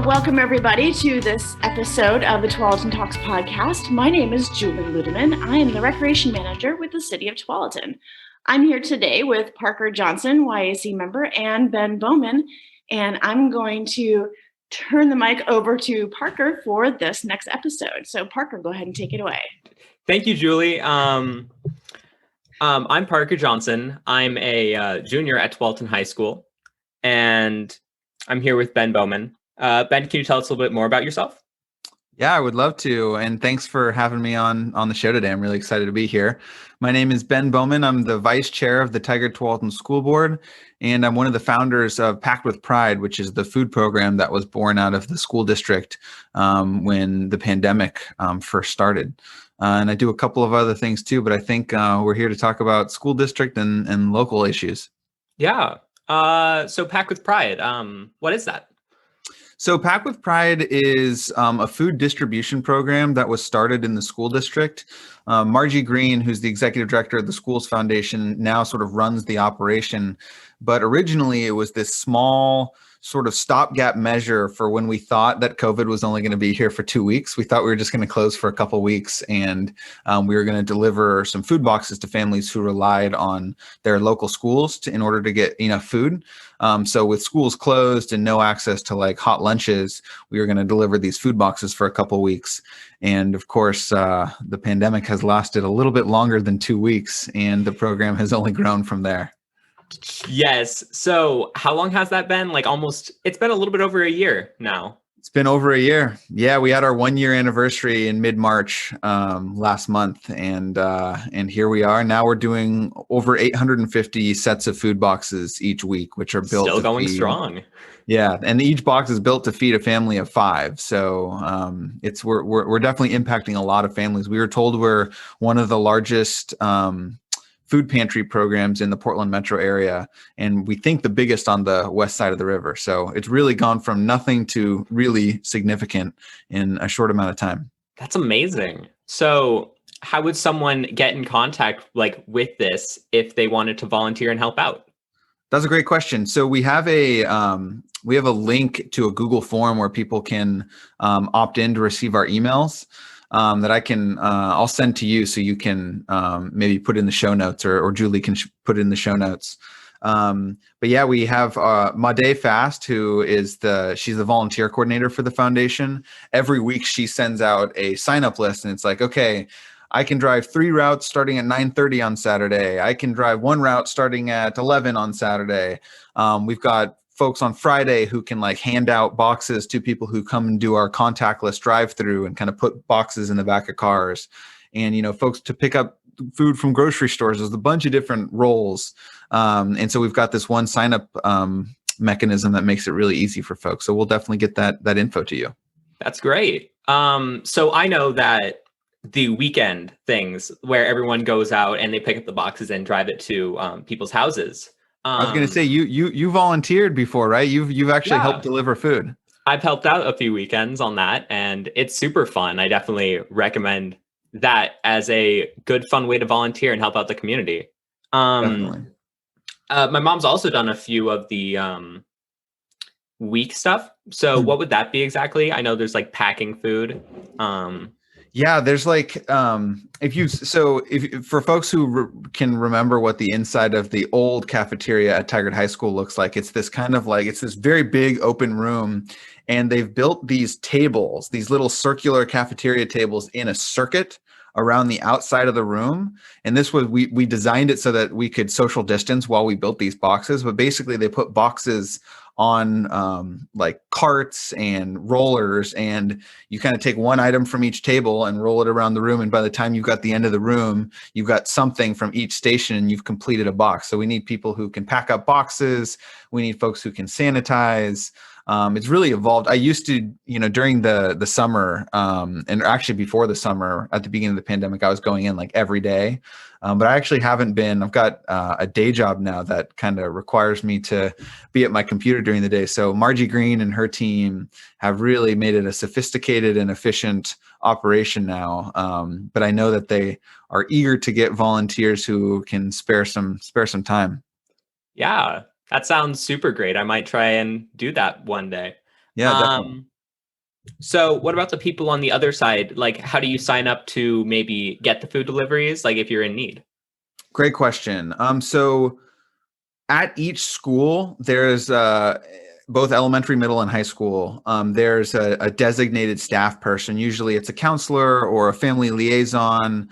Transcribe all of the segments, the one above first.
Welcome, everybody, to this episode of the Tualatin Talks podcast. My name is Julie Ludeman. I am the Recreation Manager with the City of Tualatin. I'm here today with Parker Johnson, YAC member, and Ben Bowman, and I'm going to turn the mic over to Parker for this next episode. So, Parker, go ahead and take it away. Thank you, Julie. I'm Parker Johnson. I'm a junior at Tualatin High School, and I'm here with Ben Bowman. Ben, can you tell us a little bit more about yourself? Yeah, I would love to. And thanks for having me on the show today. I'm really excited to be here. My name is Ben Bowman. I'm the vice chair of the Tigard Tualatin School Board, and I'm one of the founders of Packed with Pride, which is the food program that was born out of the school district when the pandemic first started. And I do a couple of other things too, but I think we're here to talk about school district and local issues. Yeah. So Packed with Pride, what is that? So Pack with Pride is a food distribution program that was started in the school district. Margie Green, who's the executive director of the Schools Foundation, now sort of runs the operation. But originally it was this small sort of stopgap measure for when we thought that COVID was only going to be here for 2 weeks. We thought we were just going to close for a couple of weeks, and we were going to deliver some food boxes to families who relied on their local schools in order to get enough food. So with schools closed and no access to like hot lunches, we were going to deliver these food boxes for a couple of weeks. And of course, the pandemic has lasted a little bit longer than 2 weeks, and the program has only grown from there. Yes. So how long has that been? It's been a little bit over a year now. It's been over a year. Yeah, we had our 1 year anniversary in mid-March last month, and here we are. Now we're doing over 850 sets of food boxes each week, which are built. Still going strong. Yeah, and each box is built to feed a family of 5. So we're definitely impacting a lot of families. We were told we're one of the largest food pantry programs in the Portland metro area, and we think the biggest on the west side of the river. So it's really gone from nothing to really significant in a short amount of time. That's amazing. So how would someone get in contact with this if they wanted to volunteer and help out? That's a great question. So we have a link to a Google form where people can opt in to receive our emails. That I'll send to you so you can maybe put in the show notes, or Julie can put in the show notes. But yeah, we have Made Fast, who is she's the volunteer coordinator for the foundation. Every week she sends out a sign up list, and it's like, okay, I can drive 3 routes starting at 9:30 on Saturday. I can drive 1 route starting at 11 on Saturday. We've got folks on Friday who can hand out boxes to people who come and do our contactless drive-through and kind of put boxes in the back of cars, and folks to pick up food from grocery stores. There's a bunch of different roles, and so we've got this one sign-up mechanism that makes it really easy for folks. So we'll definitely get that info to you. That's great. So I know that the weekend things where everyone goes out and they pick up the boxes and drive it to people's houses. I was going to say, you volunteered before, right? You've actually helped deliver food. I've helped out a few weekends on that, and it's super fun. I definitely recommend that as a good, fun way to volunteer and help out the community. Definitely. My mom's also done a few of the week stuff. So what would that be exactly? I know there's packing food. Yeah, there's if for folks who can remember what the inside of the old cafeteria at Tigard High School looks like, it's this kind of it's this very big open room, and they've built these tables, these little circular cafeteria tables in a circuit around the outside of the room. And this was, we designed it so that we could social distance while we built these boxes, but basically they put boxes on carts and rollers, and you kind of take one item from each table and roll it around the room. And by the time you've got the end of the room, you've got something from each station and you've completed a box. So we need people who can pack up boxes. We need folks who can sanitize. It's really evolved. I used to, during the summer, and actually before the summer, at the beginning of the pandemic, I was going in every day. But I actually haven't been. I've got a day job now that kind of requires me to be at my computer during the day. So Margie Green and her team have really made it a sophisticated and efficient operation now. But I know that they are eager to get volunteers who can spare some time. Yeah, that sounds super great. I might try and do that one day. Yeah, definitely. So what about the people on the other side? Like, how do you sign up to maybe get the food deliveries, like if you're in need? Great question. So at each school, there's both elementary, middle, and high school. There's a designated staff person. Usually, it's a counselor or a family liaison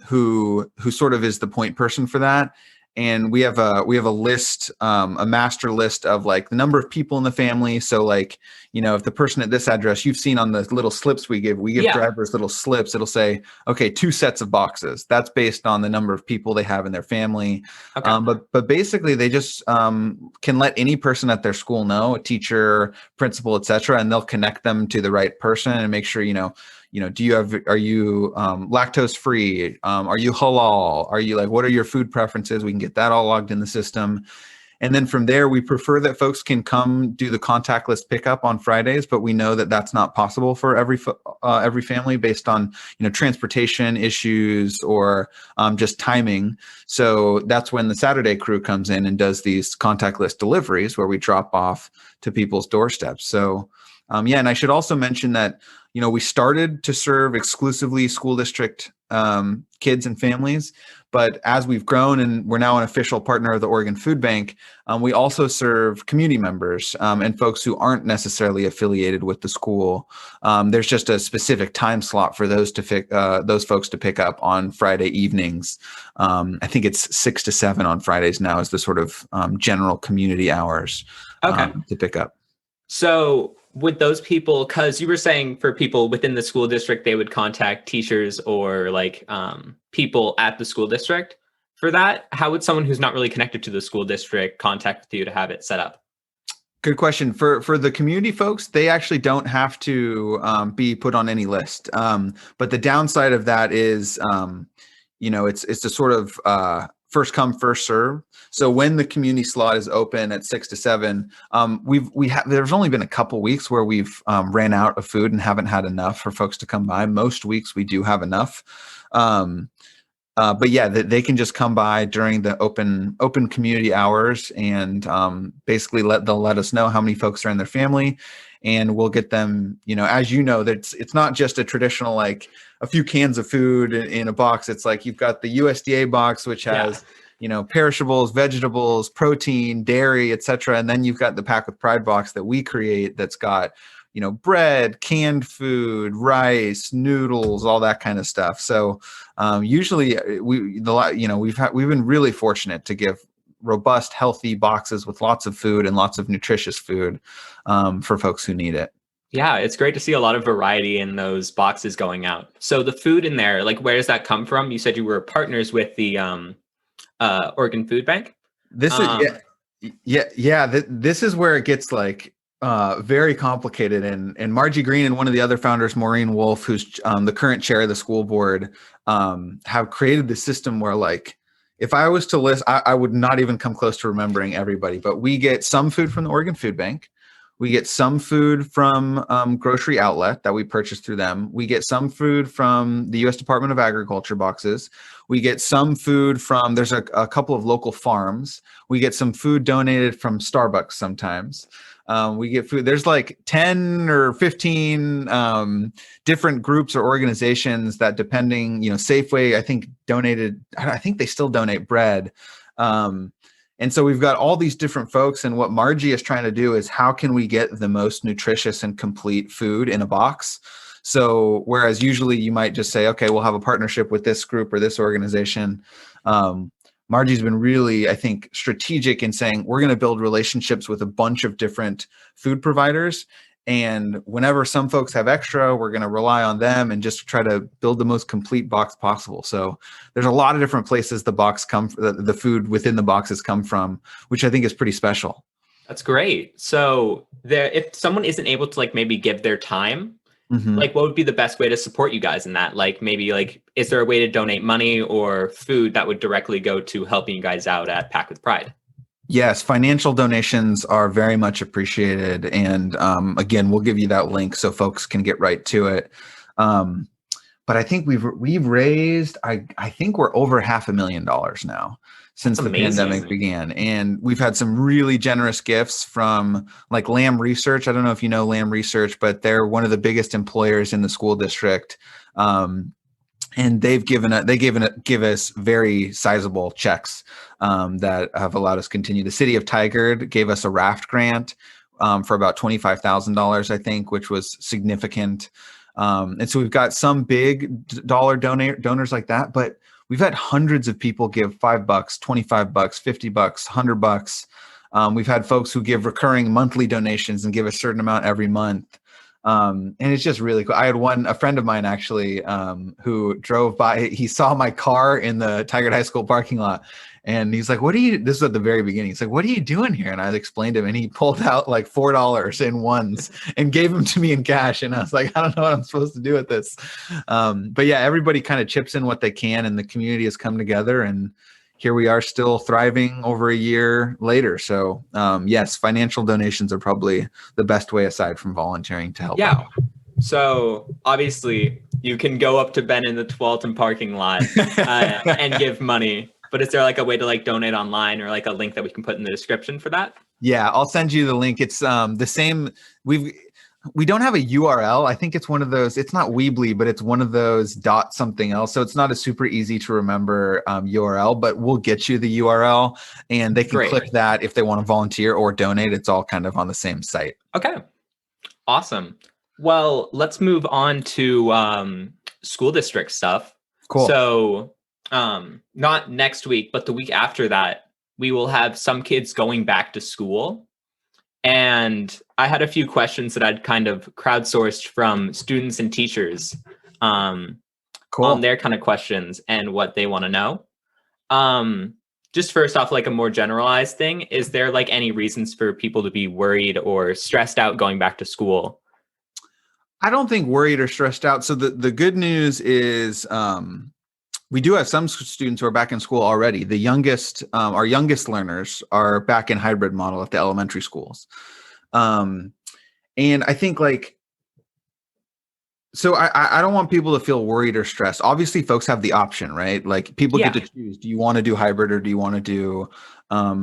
who sort of is the point person for that. And we have a list, a master list of like the number of people in the family. So like, if the person at this address, you've seen on the little slips we give Yeah. drivers little slips. It'll say, okay, 2 sets of boxes. That's based on the number of people they have in their family. Okay. But basically they just can let any person at their school know, a teacher, principal, etc., and they'll connect them to the right person and make sure, are you lactose free? Are you halal? Are you like, what are your food preferences? We can get that all logged in the system. And then from there, we prefer that folks can come do the contactless pickup on Fridays, but we know that that's not possible for every family based on transportation issues or just timing. So that's when the Saturday crew comes in and does these contactless deliveries where we drop off to people's doorsteps. So and I should also mention that we started to serve exclusively school district kids and families, but as we've grown and we're now an official partner of the Oregon Food Bank, we also serve community members and folks who aren't necessarily affiliated with the school. There's just a specific time slot for those folks to pick up on Friday evenings. I think it's 6 to 7 on Fridays now is the sort of general community hours to pick up. So would those people, because you were saying for people within the school district, they would contact teachers or like people at the school district for that. How would someone who's not really connected to the school district contact with you to have it set up? Good question. For the community folks, they actually don't have to be put on any list. But the downside of that is, it's a sort of first come, first serve. So when the community slot is open at 6 to 7, there's only been a couple weeks where we've ran out of food and haven't had enough for folks to come by. Most weeks we do have enough. But yeah, they can just come by during the open community hours and basically they'll let us know how many folks are in their family, and we'll get them, as that it's not just a traditional like a few cans of food in a box. It's like you've got the USDA box, which has perishables, vegetables, protein, dairy, etc., and then you've got the Pack with Pride box that we create that's got bread, canned food, rice, noodles, all that kind of stuff. So usually we've been really fortunate to give robust, healthy boxes with lots of food and lots of nutritious food for folks who need it. Yeah, it's great to see a lot of variety in those boxes going out. So the food in there, like, where does that come from? You said you were partners with the Oregon Food Bank. This is this is where it gets like very complicated, and Margie Green and one of the other founders, Maureen Wolf, who's the current chair of the school board, have created the system where, like, if I was to list, I would not even come close to remembering everybody, but we get some food from the Oregon Food Bank. We get some food from Grocery Outlet that we purchase through them. We get some food from the U.S. Department of Agriculture boxes. We get some food from, there's a couple of local farms. We get some food donated from Starbucks sometimes. We get food. There's like 10 or 15 different groups or organizations that, depending, Safeway, I think they still donate bread. And so we've got all these different folks, and what Margie is trying to do is how can we get the most nutritious and complete food in a box? So whereas usually you might just say, okay, we'll have a partnership with this group or this organization, Margie's been really, I think, strategic in saying we're going to build relationships with a bunch of different food providers. And whenever some folks have extra, we're going to rely on them and just try to build the most complete box possible. So there's a lot of different places the food within the boxes come from, which I think is pretty special. That's great. So if someone isn't able to, like, maybe give their time, like, what would be the best way to support you guys in that? Like, maybe, like, is there a way to donate money or food that would directly go to helping you guys out at Pack with Pride? Yes, financial donations are very much appreciated. And again, we'll give you that link so folks can get right to it. but I think we've raised, I think we're over $500,000 now since That's the pandemic amazing. began. And we've had some really generous gifts from like Lamb Research. I don't know if you know Lamb Research, but they're one of the biggest employers in the school district. And give us very sizable checks that have allowed us to continue. The city of Tigard gave us a raft grant for about $25,000, I think, which was significant. And so we've got some big dollar donors like that, but we've had hundreds of people give $5, $25, $50, $100. We've had folks who give recurring monthly donations and give a certain amount every month. And it's just really cool. I had a friend of mine actually, who drove by, he saw my car in the Tigard High School parking lot. And he's like, this is at the very beginning. He's like, what are you doing here? And I explained to him, and he pulled out like $4 in ones and gave them to me in cash. And I was like, I don't know what I'm supposed to do with this. But yeah, everybody kind of chips in what they can, and the community has come together, and here we are still thriving over a year later. So yes, financial donations are probably the best way aside from volunteering to help out. So obviously you can go up to Ben in the Tualatin parking lot and give money. But is there like a way to like donate online, or like a link that we can put in the description for that? Yeah, I'll send you the link. It's the same. We don't have a URL. I think it's one of those. It's not Weebly, but it's one of those dot something else. So it's not a super easy to remember URL, but we'll get you the URL, and they can click that if they want to volunteer or donate. It's all kind of on the same site. Okay, awesome. Well, let's move on to school district stuff. Cool. So not next week, but the week after that, we will have some kids going back to school. And I had a few questions that I'd kind of crowdsourced from students and teachers on their kind of questions and what they want to know. Just first off, like a more generalized thing, is there like any reasons for people to be worried or stressed out going back to school? I don't think worried or stressed out. So the good news is we do have some students who are back in school already. The youngest, our youngest learners are back in hybrid model at the elementary schools. And I think so I don't want people to feel worried or stressed. Obviously, folks have the option, right? Like people get to choose. Do you want to do hybrid, or do you want to do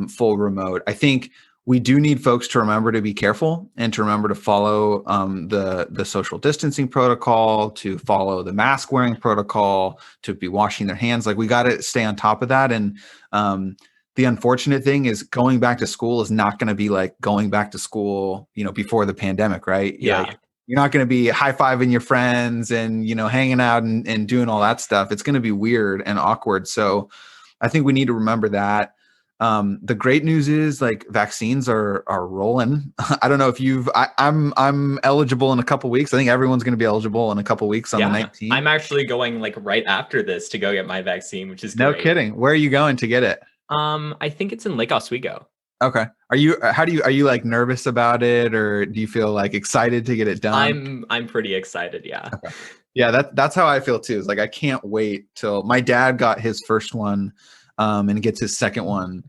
full remote? I think we do need folks to remember to be careful and to remember to follow the social distancing protocol, to follow the mask wearing protocol, to be washing their hands. Like we got to stay on top of that. And the unfortunate thing is going back to school is not going to be like going back to school, before the pandemic, right? Yeah. You're not going to be high-fiving your friends and, hanging out and doing all that stuff. It's going to be weird and awkward. So I think we need to remember that. The great news is like vaccines are rolling. I don't know if I'm eligible in a couple weeks. I think everyone's going to be eligible in a couple weeks on the 19th. I'm actually going like right after this to go get my vaccine, which is no great. kidding. Where are you going to get it? I think it's in Lake Oswego. Okay. Are you like nervous about it, or do you feel like excited to get it done? I'm pretty excited. Yeah. Okay. Yeah. That's how I feel too. It's like, I can't wait till my dad got his first one. And gets his second one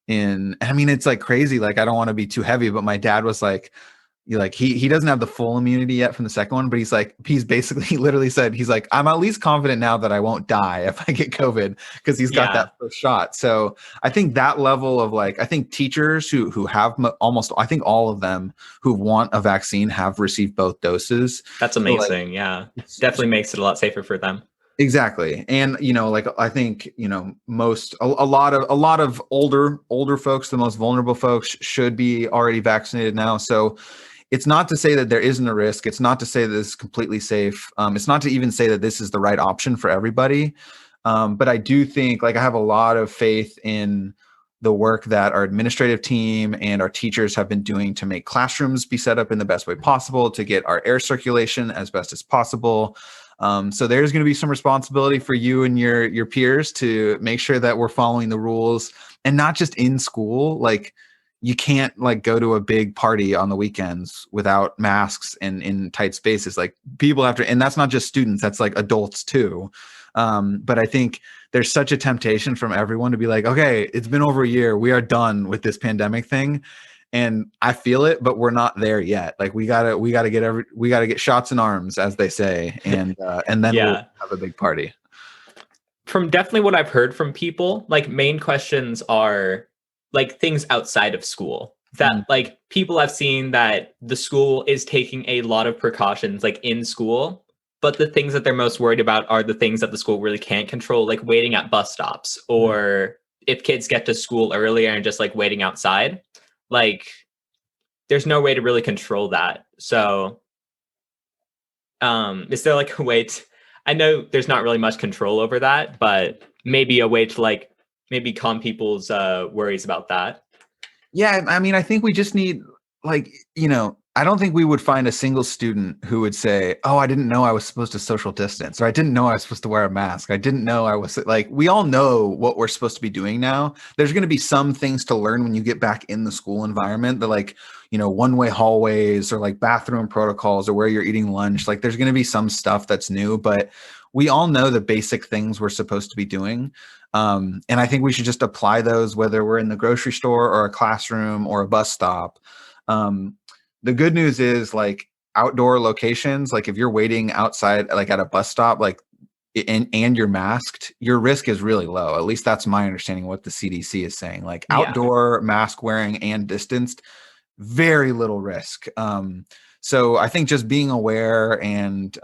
it's like crazy. Like, I don't want to be too heavy, but my dad was like, he doesn't have the full immunity yet from the second one, but he's basically, he literally said, he's like, I'm at least confident now that I won't die if I get COVID, because he's got that first shot. So I think that level of I think teachers who have I think all of them who want a vaccine have received both doses. That's amazing. So definitely makes it a lot safer for them. Exactly. And, I think, a lot of older folks, the most vulnerable folks, should be already vaccinated now. So it's not to say that there isn't a risk. It's not to say that this is completely safe. It's not to even say that this is the right option for everybody. But I do think I have a lot of faith in the work that our administrative team and our teachers have been doing to make classrooms be set up in the best way possible, to get our air circulation as best as possible. So there's going to be some responsibility for you and your peers to make sure that we're following the rules, and not just in school. You can't go to a big party on the weekends without masks and in tight spaces. People have to, and that's not just students, that's adults too. But I think there's such a temptation from everyone to be like, okay, it's been over a year. We are done with this pandemic thing. and I feel it, but we're not there yet. Like we gotta get shots in arms, as they say, and then we'll Yeah. have a big party. From definitely what I've heard from people, like main questions are like things outside of school. That like people have seen that the school is taking a lot of precautions like in school, but the things that they're most worried about are the things that the school really can't control, like waiting at bus stops or if kids get to school earlier and just like waiting outside. Like there's no way to really control that. So is there like a way to, I know there's not really much control over that, but maybe a way to like maybe calm people's worries about that. Yeah, I mean, I think we just need, like, I don't think we would find a single student who would say, oh, I didn't know I was supposed to social distance, or I didn't know I was supposed to wear a mask. I didn't know I was, like, we all know what we're supposed to be doing now. There's going to be some things to learn when you get back in the school environment, that like, one-way hallways or like bathroom protocols or where you're eating lunch. Like there's going to be some stuff that's new, but we all know the basic things we're supposed to be doing. And I think we should just apply those, whether we're in the grocery store or a classroom or a bus stop. The good news is, like, outdoor locations, like if you're waiting outside, like at a bus stop, like, and you're masked, your risk is really low. At least that's my understanding of what the CDC is saying. Like outdoor mask wearing and distanced, very little risk. So I think just being aware and,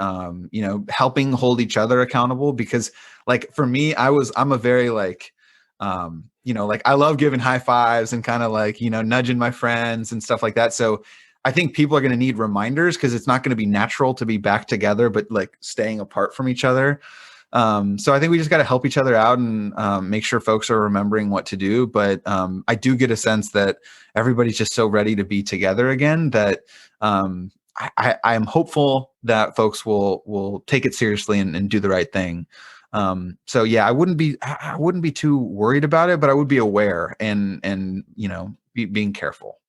helping hold each other accountable, because like for me, I'm a very like, like I love giving high fives and kind of like, nudging my friends and stuff like that. So I think people are going to need reminders, because it's not going to be natural to be back together, but like staying apart from each other. So I think we just got to help each other out and make sure folks are remembering what to do. But I do get a sense that everybody's just so ready to be together again that I am hopeful that folks will take it seriously and do the right thing. So yeah, I wouldn't be too worried about it, but I would be aware and being careful.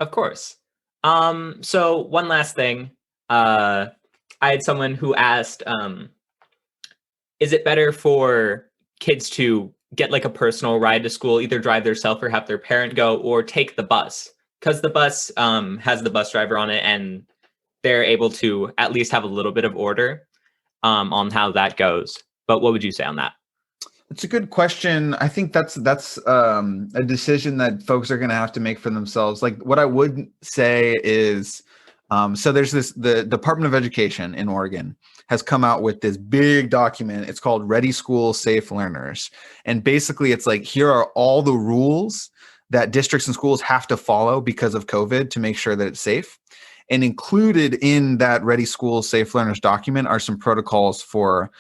Of course. So one last thing, I had someone who asked, is it better for kids to get like a personal ride to school, either drive themselves or have their parent go, or take the bus? Because the bus has the bus driver on it, and they're able to at least have a little bit of order on how that goes. But what would you say on that? It's a good question. I think that's a decision that folks are going to have to make for themselves. Like what I would say is, so there's the Department of Education in Oregon has come out with this big document. It's called Ready School Safe Learners. And basically it's like, here are all the rules that districts and schools have to follow because of COVID to make sure that it's safe. And included in that Ready School Safe Learners document are some protocols for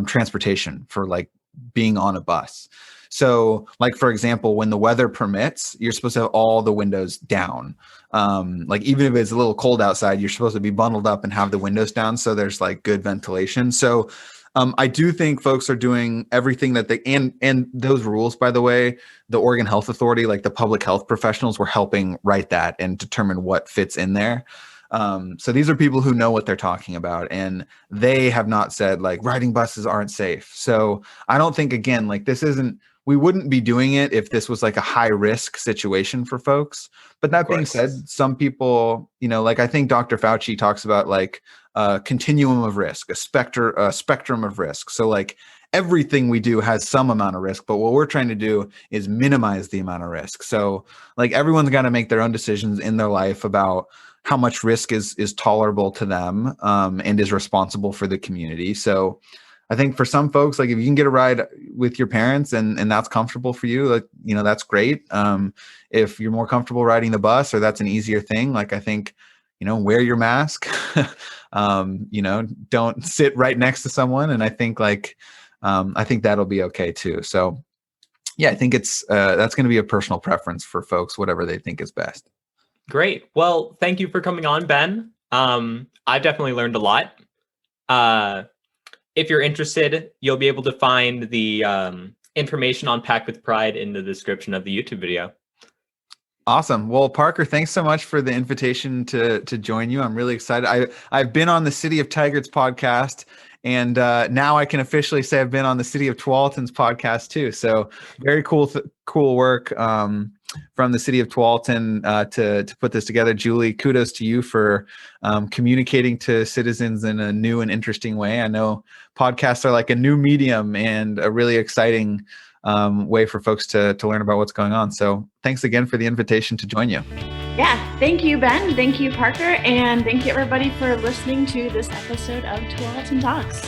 transportation, for like being on a bus. So like, for example, when the weather permits, you're supposed to have all the windows down. Like even if it's a little cold outside, you're supposed to be bundled up and have the windows down so there's like good ventilation. So I do think folks are doing everything that they, and those rules, by the way, the Oregon Health Authority, like the public health professionals were helping write that and determine what fits in there. So these are people who know what they're talking about, and they have not said like riding buses aren't safe. So I don't think, again, like we wouldn't be doing it if this was like a high risk situation for folks. But that being said, some people, like I think Dr. Fauci talks about like a continuum of risk, a spectrum of risk. So like everything we do has some amount of risk, but what we're trying to do is minimize the amount of risk. So like everyone's got to make their own decisions in their life about how much risk is tolerable to them and is responsible for the community. So I think for some folks, like if you can get a ride with your parents and that's comfortable for you, like, that's great. If you're more comfortable riding the bus or that's an easier thing, like I think, wear your mask, don't sit right next to someone. And I think I think that'll be okay too. So yeah, I think it's that's going to be a personal preference for folks, whatever they think is best. Great. Well, thank you for coming on, Ben. I've definitely learned a lot. If you're interested, you'll be able to find the information on Pack with Pride in the description of the YouTube video. Awesome. Well, Parker, thanks so much for the invitation to join you. I'm really excited. I've been on the City of Tigard's podcast, and now I can officially say I've been on the City of Tualatin's podcast too. So very cool work. from the city of Tualatin to put this together. Julie, kudos to you for communicating to citizens in a new and interesting way. I know podcasts are like a new medium and a really exciting way for folks to learn about what's going on. So thanks again for the invitation to join you. Yeah, thank you, Ben. Thank you, Parker. And thank you, everybody, for listening to this episode of Tualatin Talks.